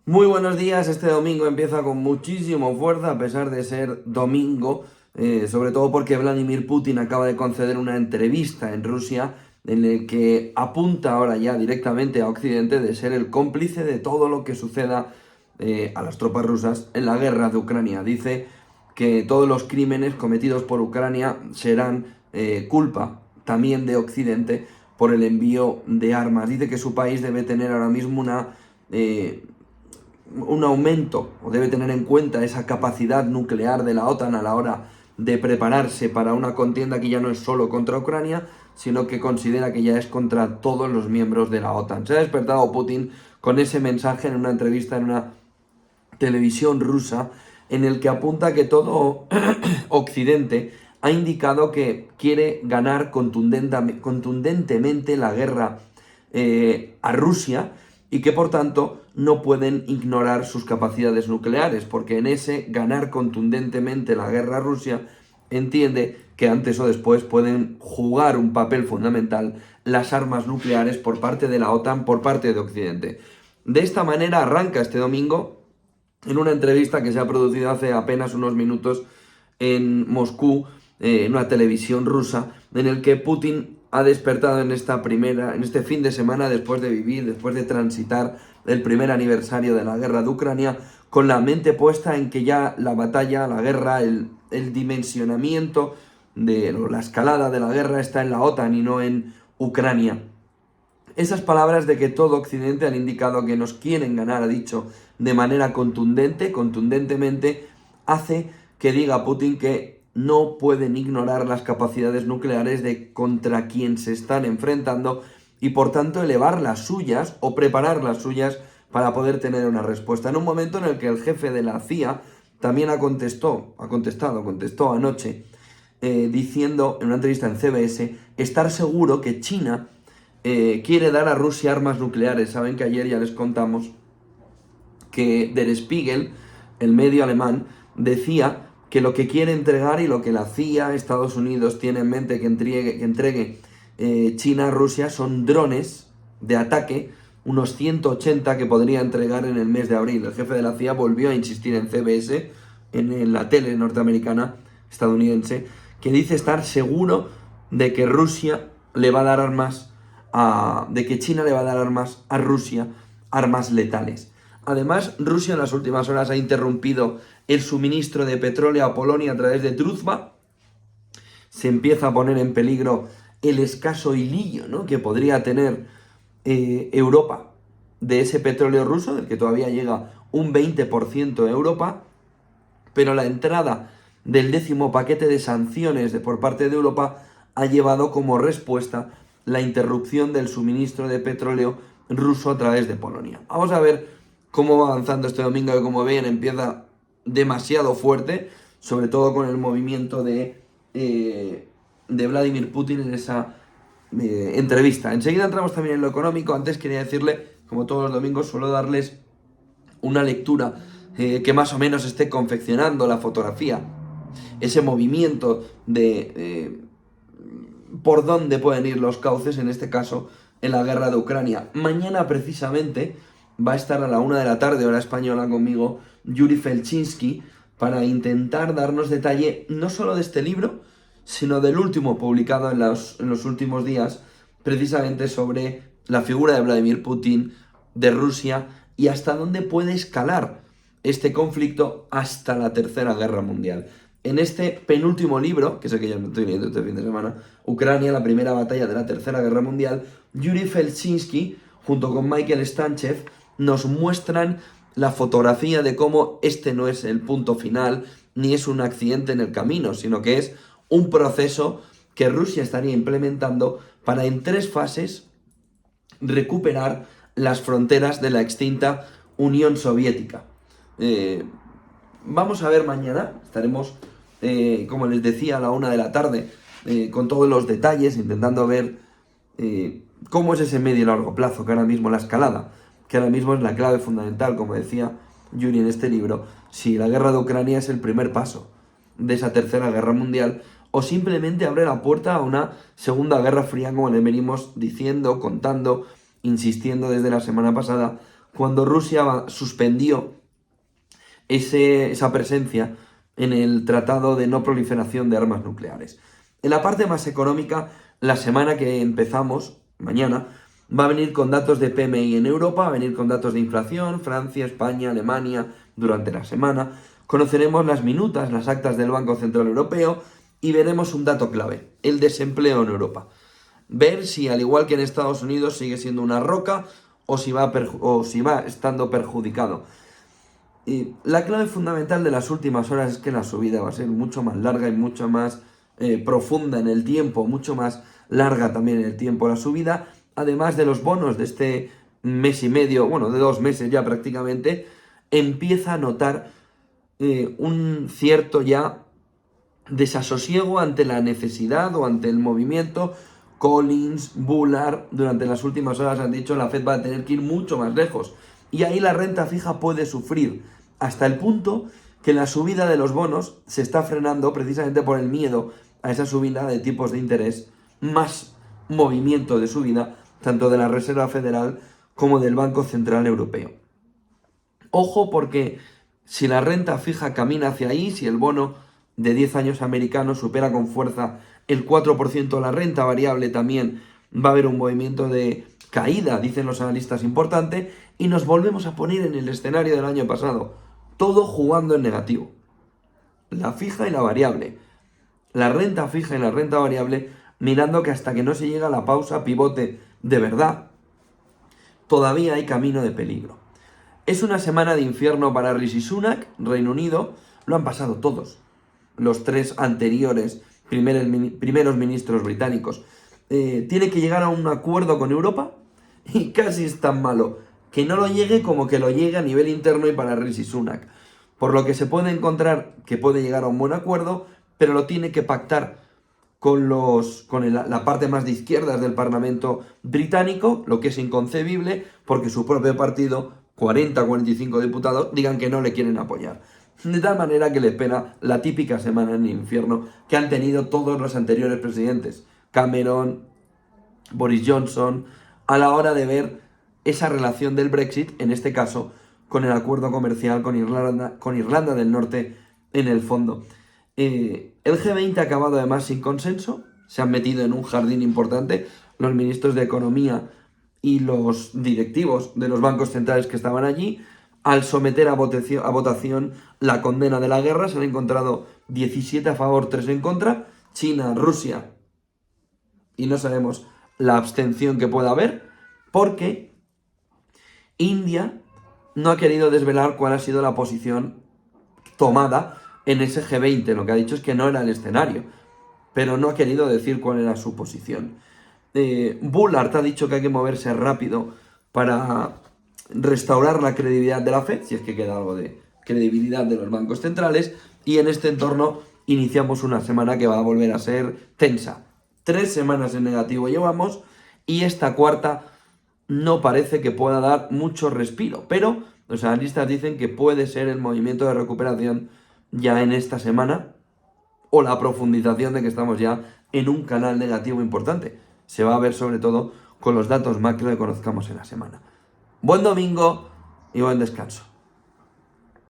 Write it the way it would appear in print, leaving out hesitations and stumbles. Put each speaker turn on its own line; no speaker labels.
Muy buenos días, este domingo empieza con muchísimo fuerza a pesar de ser domingo, sobre todo porque Vladimir Putin acaba de conceder una entrevista en Rusia en el que apunta ahora ya directamente a Occidente de ser el cómplice de todo lo que suceda a las tropas rusas en la guerra de Ucrania. Dice que todos los crímenes cometidos por Ucrania serán culpa también de Occidente por el envío de armas. Dice que su país debe tener ahora mismo un aumento, o debe tener en cuenta esa capacidad nuclear de la OTAN a la hora de prepararse para una contienda que ya no es solo contra Ucrania, sino que considera que ya es contra todos los miembros de la OTAN. Se ha despertado Putin con ese mensaje en una entrevista en una televisión rusa, en el que apunta que todo Occidente ha indicado que quiere ganar contundentemente la guerra a Rusia, y que por tanto no pueden ignorar sus capacidades nucleares, porque en ese ganar contundentemente la guerra a Rusia entiende que antes o después pueden jugar un papel fundamental las armas nucleares por parte de la OTAN, por parte de Occidente. De esta manera arranca este domingo en una entrevista que se ha producido hace apenas unos minutos en Moscú, en una televisión rusa, en el que Putin ha despertado en este fin de semana, después de transitar el primer aniversario de la guerra de Ucrania, con la mente puesta en que ya la batalla, la guerra, el dimensionamiento la escalada de la guerra está en la OTAN y no en Ucrania. Esas palabras de que todo Occidente han indicado que nos quieren ganar, ha dicho de manera contundentemente, hace que diga Putin que no pueden ignorar las capacidades nucleares de contra quien se están enfrentando, y por tanto elevar las suyas o preparar las suyas para poder tener una respuesta. En un momento en el que el jefe de la CIA también contestó anoche, diciendo en una entrevista en CBS estar seguro que China quiere dar a Rusia armas nucleares. Saben que ayer ya les contamos que Der Spiegel, el medio alemán, decía que lo que quiere entregar y lo que la CIA, Estados Unidos, tiene en mente que entregue China a Rusia son drones de ataque, unos 180 que podría entregar en el mes de abril. El jefe de la CIA volvió a insistir en CBS, en la tele norteamericana, estadounidense, que dice estar seguro de que Rusia le va a dar de que China le va a dar armas a Rusia, armas letales. Además, Rusia en las últimas horas ha interrumpido el suministro de petróleo a Polonia a través de Druzhba. Se empieza a poner en peligro el escaso hilillo, ¿no?, que podría tener Europa de ese petróleo ruso, del que todavía llega un 20% a Europa, pero la entrada del 10º paquete de sanciones por parte de Europa ha llevado como respuesta la interrupción del suministro de petróleo ruso a través de Polonia. Vamos a ver cómo va avanzando este domingo, que como ven empieza demasiado fuerte, sobre todo con el movimiento de Vladimir Putin en esa entrevista. Enseguida entramos también en lo económico. Antes quería decirle, como todos los domingos, suelo darles una lectura que más o menos esté confeccionando la fotografía, ese movimiento de por dónde pueden ir los cauces, en este caso en la guerra de Ucrania. Mañana precisamente va a estar a la 1 de la tarde, hora española, conmigo Yuri Felchinsky, para intentar darnos detalle no solo de este libro, sino del último publicado en los últimos días, precisamente sobre la figura de Vladimir Putin, de Rusia, y hasta dónde puede escalar este conflicto hasta la Tercera Guerra Mundial. En este penúltimo libro, que es el que yo me estoy leyendo este fin de semana, Ucrania, la primera batalla de la Tercera Guerra Mundial, Yuri Felchinsky, junto con Michael Stanchev, nos muestran la fotografía de cómo este no es el punto final, ni es un accidente en el camino, sino que es un proceso que Rusia estaría implementando para en 3 fases recuperar las fronteras de la extinta Unión Soviética. Vamos a ver mañana, estaremos, como les decía, a la 1 de la tarde, con todos los detalles, intentando ver cómo es ese medio y largo plazo, que ahora mismo la escalada, que ahora mismo es la clave fundamental, como decía Yuri en este libro, si la guerra de Ucrania es el primer paso de esa Tercera Guerra Mundial, o simplemente abre la puerta a una Segunda Guerra Fría, como le venimos diciendo, contando, insistiendo desde la semana pasada, cuando Rusia suspendió esa presencia en el Tratado de No Proliferación de Armas Nucleares. En la parte más económica, la semana que empezamos, mañana, va a venir con datos de PMI en Europa, va a venir con datos de inflación, Francia, España, Alemania, durante la semana. Conoceremos las minutas, las actas del Banco Central Europeo y veremos un dato clave, el desempleo en Europa. Ver si, al igual que en Estados Unidos, sigue siendo una roca o si va estando perjudicado. Y la clave fundamental de las últimas horas es que la subida va a ser mucho más larga y mucho más profunda en el tiempo, mucho más larga también en el tiempo la subida, además de los bonos de este mes y medio, bueno, de 2 meses ya prácticamente, empieza a notar un cierto ya desasosiego ante la necesidad o ante el movimiento. Collins, Bullard, durante las últimas horas han dicho que la Fed va a tener que ir mucho más lejos. Y ahí la renta fija puede sufrir, hasta el punto que la subida de los bonos se está frenando precisamente por el miedo a esa subida de tipos de interés, más movimiento de subida, tanto de la Reserva Federal como del Banco Central Europeo. Ojo, porque si la renta fija camina hacia ahí, si el bono de 10 años americano supera con fuerza el 4%, la renta variable también va a haber un movimiento de caída, dicen los analistas, importante, y nos volvemos a poner en el escenario del año pasado, todo jugando en negativo. La fija y la variable. La renta fija y la renta variable, mirando que hasta que no se llega a la pausa pivote de verdad, todavía hay camino de peligro. Es una semana de infierno para Rishi Sunak, Reino Unido, lo han pasado todos. Los 3 anteriores primeros ministros británicos. Tiene que llegar a un acuerdo con Europa y casi es tan malo que no lo llegue como que lo llegue a nivel interno y para Rishi Sunak. Por lo que se puede encontrar que puede llegar a un buen acuerdo, pero lo tiene que pactar con la parte más de izquierdas del Parlamento británico, lo que es inconcebible porque su propio partido, 40-45 diputados, digan que no le quieren apoyar. De tal manera que le espera la típica semana en el infierno que han tenido todos los anteriores presidentes, Cameron, Boris Johnson, a la hora de ver esa relación del Brexit, en este caso, con el acuerdo comercial con Irlanda del Norte en el fondo. El G20 ha acabado además sin consenso, se han metido en un jardín importante los ministros de Economía y los directivos de los bancos centrales que estaban allí. Al someter a votación la condena de la guerra, se han encontrado 17 a favor, 3 en contra, China, Rusia, y no sabemos la abstención que pueda haber, porque India no ha querido desvelar cuál ha sido la posición tomada en ese G20, lo que ha dicho es que no era el escenario, pero no ha querido decir cuál era su posición. Bullard ha dicho que hay que moverse rápido para restaurar la credibilidad de la Fed, si es que queda algo de credibilidad de los bancos centrales, y en este entorno iniciamos una semana que va a volver a ser tensa. 3 semanas en negativo llevamos, y esta cuarta no parece que pueda dar mucho respiro, pero los analistas dicen que puede ser el movimiento de recuperación ya en esta semana, o la profundización de que estamos ya en un canal negativo importante. Se va a ver sobre todo con los datos macro que conozcamos en la semana. Buen domingo y buen descanso.